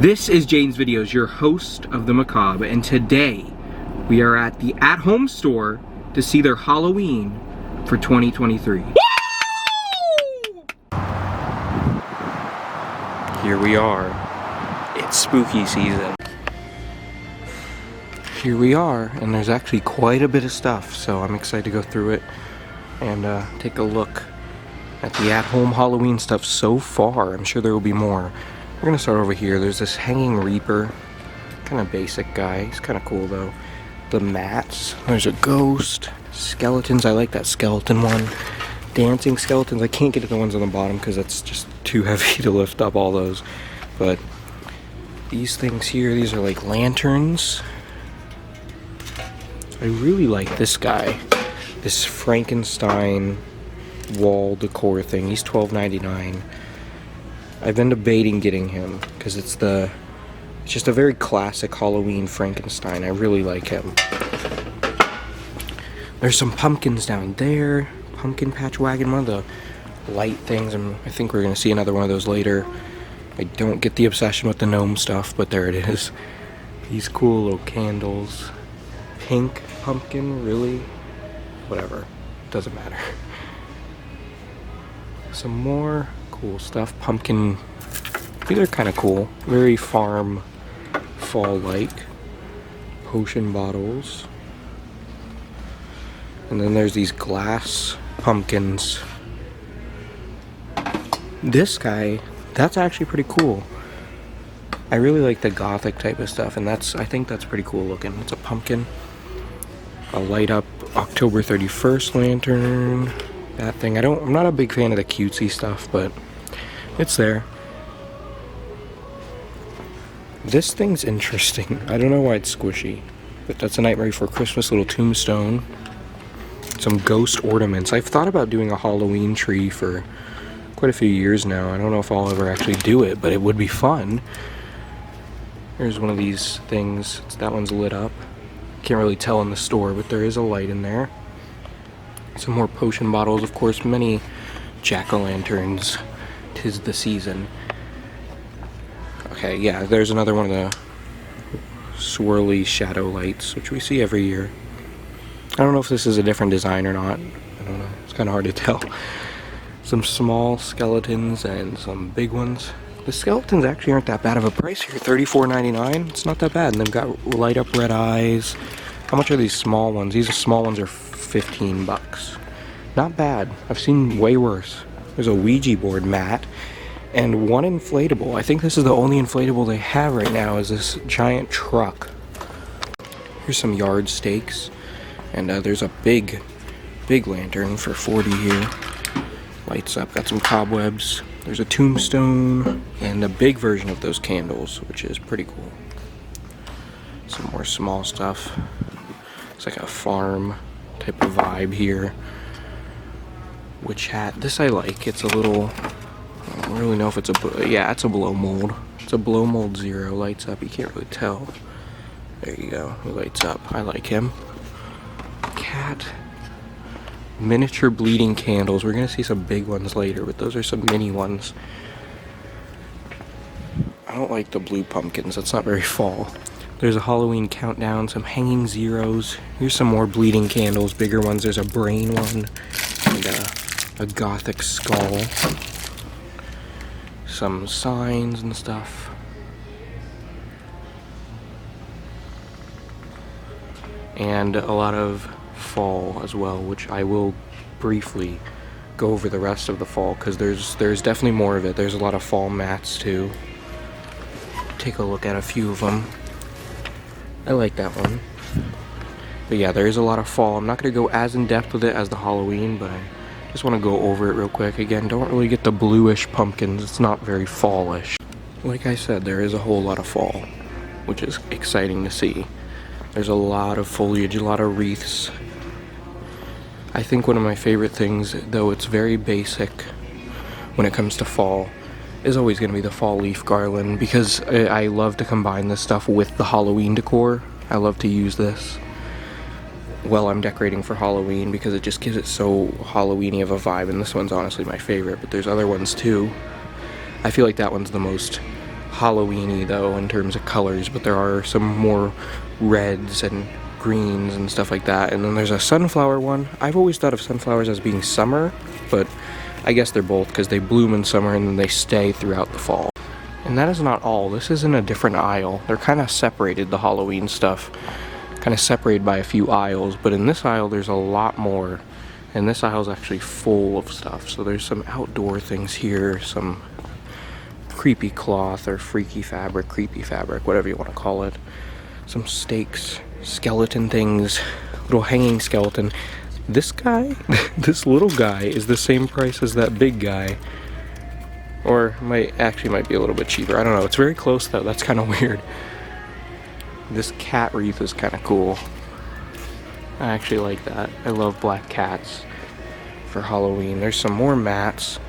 This is Jane's Videos, your host of The Macabre, and today we are at the At Home store to see their Halloween for 2023. Here we are. It's spooky season. Here we are, and there's actually quite a bit of stuff, so I'm excited to go through it and take a look at the At Home Halloween stuff so far. I'm sure there will be more. We're gonna start over here. There's this Hanging Reaper, kind of basic guy. He's kind of cool though. The mats. There's a ghost. Skeletons. I like that skeleton one. Dancing skeletons. I can't get to the ones on the bottom because it's just too heavy to lift up all those. But these things here, these are like lanterns. I really like this guy. This Frankenstein wall decor thing. He's $12.99. I've been debating getting him because it's just a very classic Halloween Frankenstein. I really like him. There's some pumpkins down there. Pumpkin patch wagon, one of the light things, and I think we're gonna see another one of those later. I don't get the obsession with the gnome stuff, but there it is. These cool little candles. Pink pumpkin, really? Whatever, doesn't matter. Some more cool stuff. Pumpkin, these are kind of cool. Very farm, fall-like. Potion bottles. And then there's these glass pumpkins. This guy, that's actually pretty cool. I really like the gothic type of stuff, and I think that's pretty cool looking. It's a pumpkin. A light up October 31st lantern. That thing. I'm not a big fan of the cutesy stuff, but it's there. This thing's interesting. I don't know why it's squishy, but that's A Nightmare Before Christmas little tombstone. Some ghost ornaments. I've thought about doing a Halloween tree for quite a few years now. I don't know if I'll ever actually do it, but it would be fun. Here's one of these things. That one's lit up. Can't really tell in the store, but there is a light in there. Some more potion bottles, of course, many jack-o'-lanterns. 'Tis the season. Okay, yeah, there's another one of the swirly shadow lights, which we see every year. I don't know if this is a different design or not. I don't know. It's kind of hard to tell. Some small skeletons and some big ones. The skeletons actually aren't that bad of a price here. $34.99. It's not that bad. And they've got light up red eyes. How much are these small ones? These small ones are $15. Not bad. I've seen way worse. There's a Ouija board mat and one inflatable. I think this is the only inflatable they have right now, is this giant truck. Here's some yard stakes, and there's a big lantern for $40 here. Lights up. Got some cobwebs. There's a tombstone and a big version of those candles, which is pretty cool. Some more small stuff. It's like a farm type of vibe here. Witch hat. This I like. It's a little, I don't really know if it's yeah, it's a blow mold. It's a blow mold 0. Lights up. You can't really tell. There you go. He lights up. I like him. Cat. Miniature bleeding candles. We're gonna see some big ones later, but those are some mini ones. I don't like the blue pumpkins. That's not very fall. There's a Halloween countdown, some hanging zeros. Here's some more bleeding candles, bigger ones. There's a brain one and a gothic skull. Some signs and stuff. And a lot of fall as well, which I will briefly go over the rest of the fall because there's definitely more of it. There's a lot of fall mats too. Take a look at a few of them. I like that one. But yeah, there is a lot of fall. I'm not going to go as in depth with it as the Halloween, but I just want to go over it real quick. Again, don't really get the bluish pumpkins. It's not very fallish. Like I said, there is a whole lot of fall, which is exciting to see. There's a lot of foliage, a lot of wreaths. I think one of my favorite things, though it's very basic when it comes to fall, is always going to be the fall leaf garland, because I love to combine this stuff with the Halloween decor. I love to use this while I'm decorating for Halloween because it just gives it so Halloween-y of a vibe, and this one's honestly my favorite, but there's other ones too. I feel like that one's the most Halloween-y though in terms of colors, but there are some more reds and greens and stuff like that. And then there's a sunflower one. I've always thought of sunflowers as being summer, but I guess they're both because they bloom in summer and then they stay throughout the fall. And that is not all. This is in a different aisle. They're kind of separated, the Halloween stuff. Kind of separated by a few aisles, but in this aisle there's a lot more. And this aisle is actually full of stuff. So there's some outdoor things here, some creepy cloth or freaky fabric, creepy fabric, whatever you want to call it. Some stakes, skeleton things, little hanging skeleton. This guy, this little guy is the same price as that big guy. Or might be a little bit cheaper. I don't know. It's very close though. That's kind of weird. This cat wreath is kind of cool. I actually like that. I love black cats for Halloween. There's some more mats,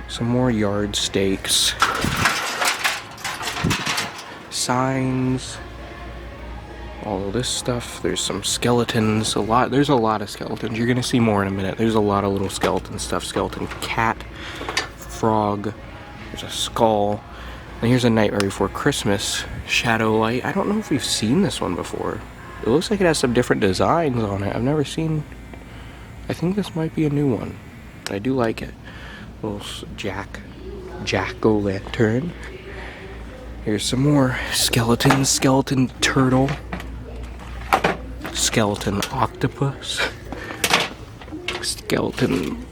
some more yard stakes, signs, all of this stuff. There's some skeletons, there's a lot of skeletons. You're gonna see more in a minute. There's a lot of little skeleton stuff. Skeleton cat, frog, there's a skull. And here's a Nightmare Before Christmas shadow light. I don't know if we've seen this one before. It looks like it has some different designs on it. I've never seen. I think this might be a new one. I do like it. Little jack-o'-lantern. Here's some more skeletons. Skeleton turtle. Skeleton octopus. Skeleton.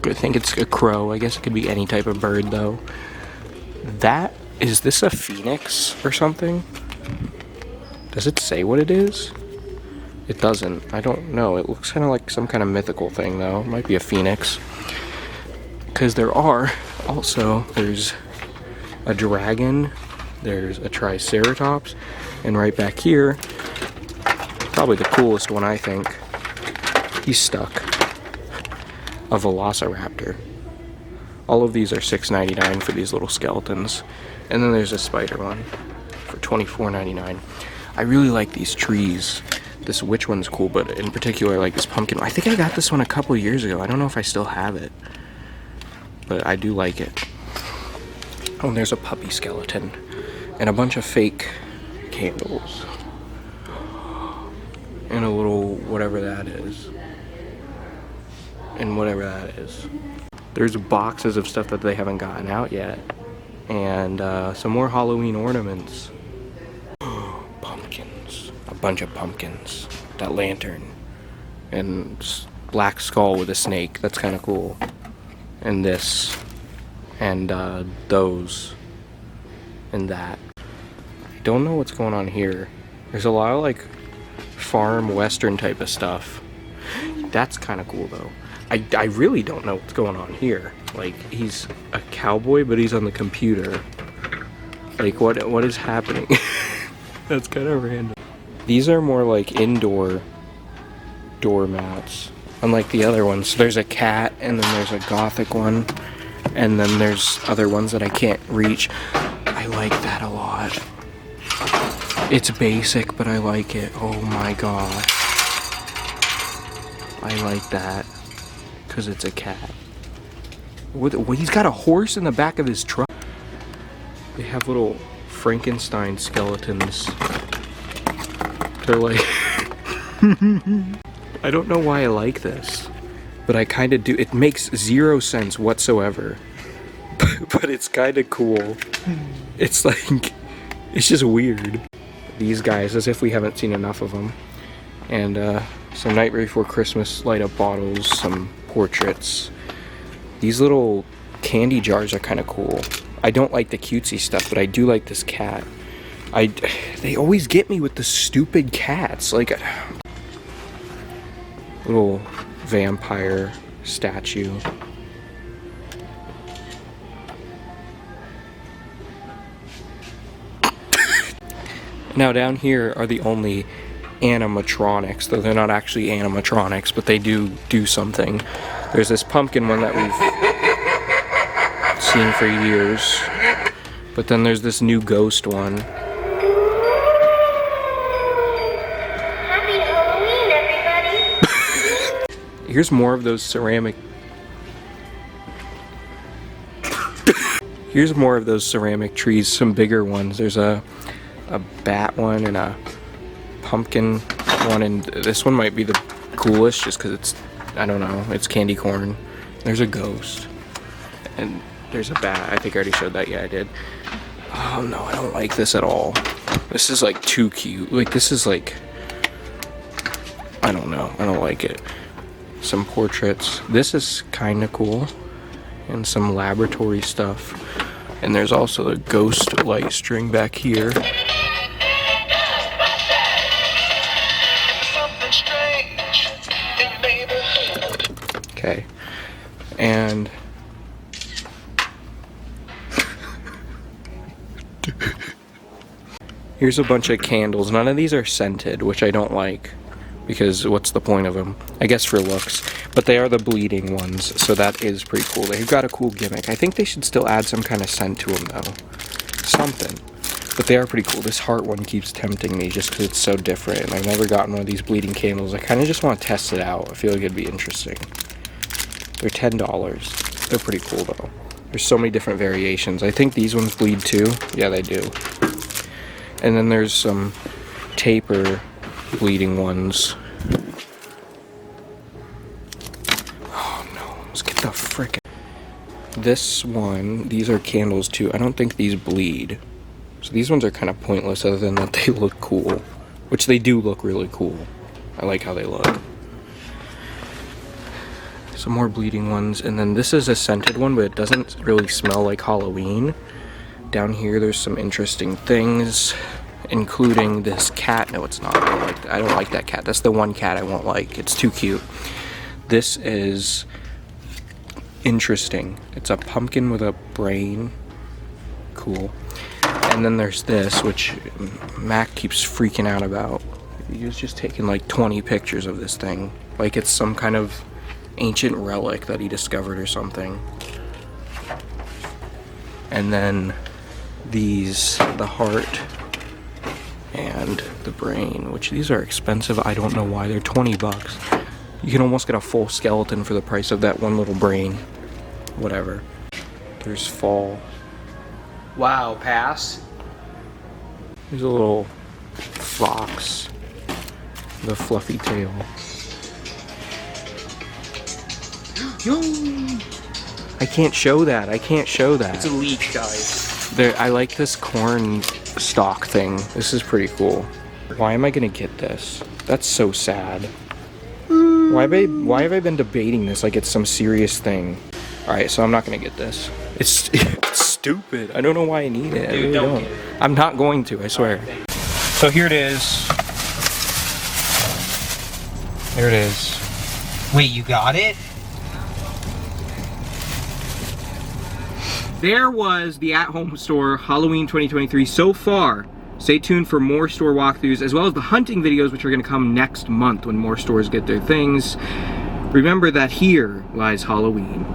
I think it's a crow. I guess it could be any type of bird though. Is this a phoenix or something? Does it say what it is? It doesn't. I don't know. It looks kind of like some kind of mythical thing though. It might be a phoenix. Because there's a dragon, there's a triceratops, and right back here, probably the coolest one I think, he's stuck, a velociraptor. All of these are $6.99 for these little skeletons. And then there's a spider one for $24.99. I really like these trees. This witch one's cool, but in particular I like this pumpkin. I think I got this one a couple years ago. I don't know if I still have it, but I do like it. Oh, and there's a puppy skeleton and a bunch of fake candles and a little whatever that is. And whatever that is. There's boxes of stuff that they haven't gotten out yet. And some more Halloween ornaments. Pumpkins. A bunch of pumpkins. That lantern. And black skull with a snake. That's kind of cool. And this. And those. And that. I don't know what's going on here. There's a lot of like farm western type of stuff. That's kind of cool though. I really don't know what's going on here. Like, he's a cowboy, but he's on the computer. Like, what is happening? That's kind of random. These are more like indoor doormats, unlike the other ones. So there's a cat, and then there's a gothic one, and then there's other ones that I can't reach. I like that a lot. It's basic, but I like it. Oh my gosh. I like that. Because it's a cat. He's got a horse in the back of his truck. They have little Frankenstein skeletons. They're like... I don't know why I like this. But I kind of do. It makes zero sense whatsoever. But it's kind of cool. It's like... It's just weird. These guys, as if we haven't seen enough of them. And some Nightmare Before Christmas light up bottles, some portraits. These little candy jars are kind of cool. I don't like the cutesy stuff, but I do like this cat. They always get me with the stupid cats. Like, little vampire statue. Now down here are the only animatronics, though they're not actually animatronics, but they do something. There's this pumpkin one that we've seen for years, but then there's this new ghost one. Happy Halloween, everybody! Here's more of those ceramic. Here's more of those ceramic trees, some bigger ones. There's a bat one and a pumpkin one, and this one might be the coolest just because it's, I don't know, it's candy corn. There's a ghost, and there's a bat. I think I already showed that. Yeah, I did. Oh no, I don't like this at all. This is like too cute. Like, this is like, I don't know, I don't like it. Some portraits. This is kind of cool, and some laboratory stuff. And there's also the ghost light string back here. Okay, and here's a bunch of candles. None of these are scented, which I don't like, because what's the point of them? I guess for looks. But they are the bleeding ones, so that is pretty cool. They've got a cool gimmick. I think they should still add some kind of scent to them, though. Something. But they are pretty cool. This heart one keeps tempting me just because it's so different, and I've never gotten one of these bleeding candles. I kind of just want to test it out. I feel like it'd be interesting. They're $10. They're pretty cool, though. There's so many different variations. I think these ones bleed, too. Yeah, they do. And then there's some taper bleeding ones. Oh no, let's get the frickin'. This one, these are candles too. I don't think these bleed. So these ones are kind of pointless other than that they look cool. Which they do look really cool. I like how they look. Some more bleeding ones. And then this is a scented one, but it doesn't really smell like Halloween. Down here there's some interesting things, including this cat. No, it's not. I don't like that cat. That's the one cat I won't like. It's too cute. This is interesting. It's a pumpkin with a brain. Cool. And then there's this, which Mac keeps freaking out about. He was just taking like 20 pictures of this thing. Like it's some kind of ancient relic that he discovered or something. And then these, the heart and the brain, which these are expensive. I don't know why. They're 20 bucks. You can almost get a full skeleton for the price of that one little brain. Whatever. There's fall. Wow, pass. There's a little fox with a fluffy tail. I can't show that. I can't show that. It's a leech, guys. I like this corn stalk thing. This is pretty cool. Why am I gonna get this? That's so sad. Why have I been debating this like it's some serious thing? Alright, so I'm not gonna get this. It's stupid. I don't know why I need it. Dude, I really don't don't. get it. I'm not going to, I swear. So here it is. There it is. Wait, you got it? There was the at-home store Halloween 2023 so far. Stay tuned for more store walkthroughs as well as the hunting videos, which are going to come next month when more stores get their things. Remember that here lies Halloween.